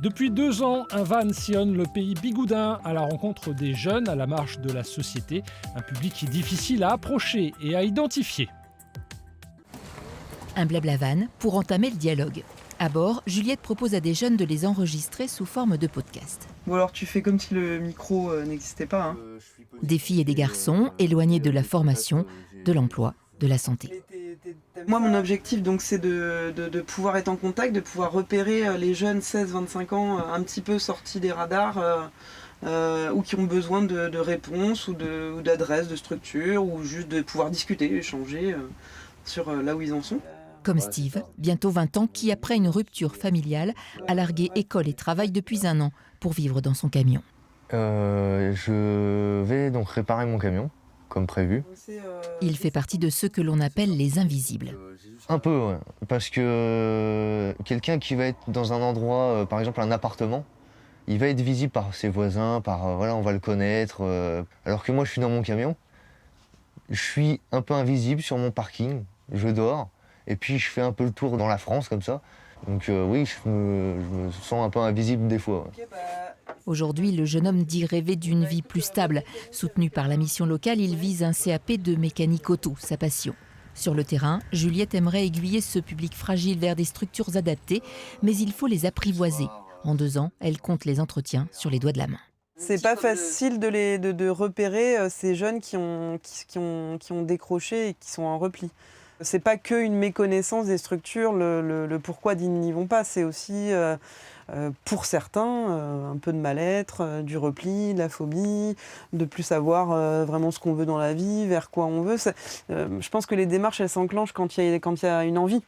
Depuis 2 ans, un van sillonne le pays bigoudin à la rencontre des jeunes à la marge de la société, un public qui est difficile à approcher et à identifier. Un blabla-van pour entamer le dialogue. À bord, Juliette propose à des jeunes de les enregistrer sous forme de podcast. Bon alors tu fais comme si le micro n'existait pas. Hein. Des filles et des garçons éloignés de la formation, de l'emploi, de la santé. Moi mon objectif donc c'est de pouvoir être en contact, de pouvoir repérer les jeunes 16-25 ans un petit peu sortis des radars ou qui ont besoin de réponses ou d'adresses, de structures ou juste de pouvoir discuter, échanger sur là où ils en sont. Comme Steve, bientôt 20 ans, qui après une rupture familiale a largué école et travail depuis 1 an pour vivre dans son camion. Je vais donc réparer mon camion, comme prévu. Il fait partie de ceux que l'on appelle les invisibles. Un peu, ouais. Parce que quelqu'un qui va être dans un endroit, par exemple un appartement, il va être visible par ses voisins, voilà, on va le connaître. Alors que moi, je suis dans mon camion, je suis un peu invisible sur mon parking, je dors, et puis je fais un peu le tour dans la France comme ça. Donc oui, je me sens un peu invisible des fois. Ouais. Aujourd'hui, le jeune homme dit rêver d'une vie plus stable. Soutenu par la mission locale, il vise un CAP de mécanique auto, sa passion. Sur le terrain, Juliette aimerait aiguiller ce public fragile vers des structures adaptées, mais il faut les apprivoiser. En 2 ans, elle compte les entretiens sur les doigts de la main. C'est pas facile de repérer ces jeunes qui ont décroché et qui sont en repli. C'est pas qu'une méconnaissance des structures, le pourquoi ils n'y vont pas, c'est aussi pour certains un peu de mal-être, du repli, de la phobie, de plus savoir vraiment ce qu'on veut dans la vie, vers quoi on veut. Je pense que les démarches elles s'enclenchent quand il y a une envie.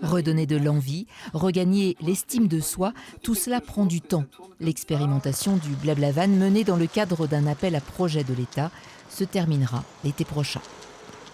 Redonner de l'envie, regagner l'estime de soi, tout cela prend du temps. L'expérimentation du blabla-van menée dans le cadre d'un appel à projet de l'État se terminera l'été prochain.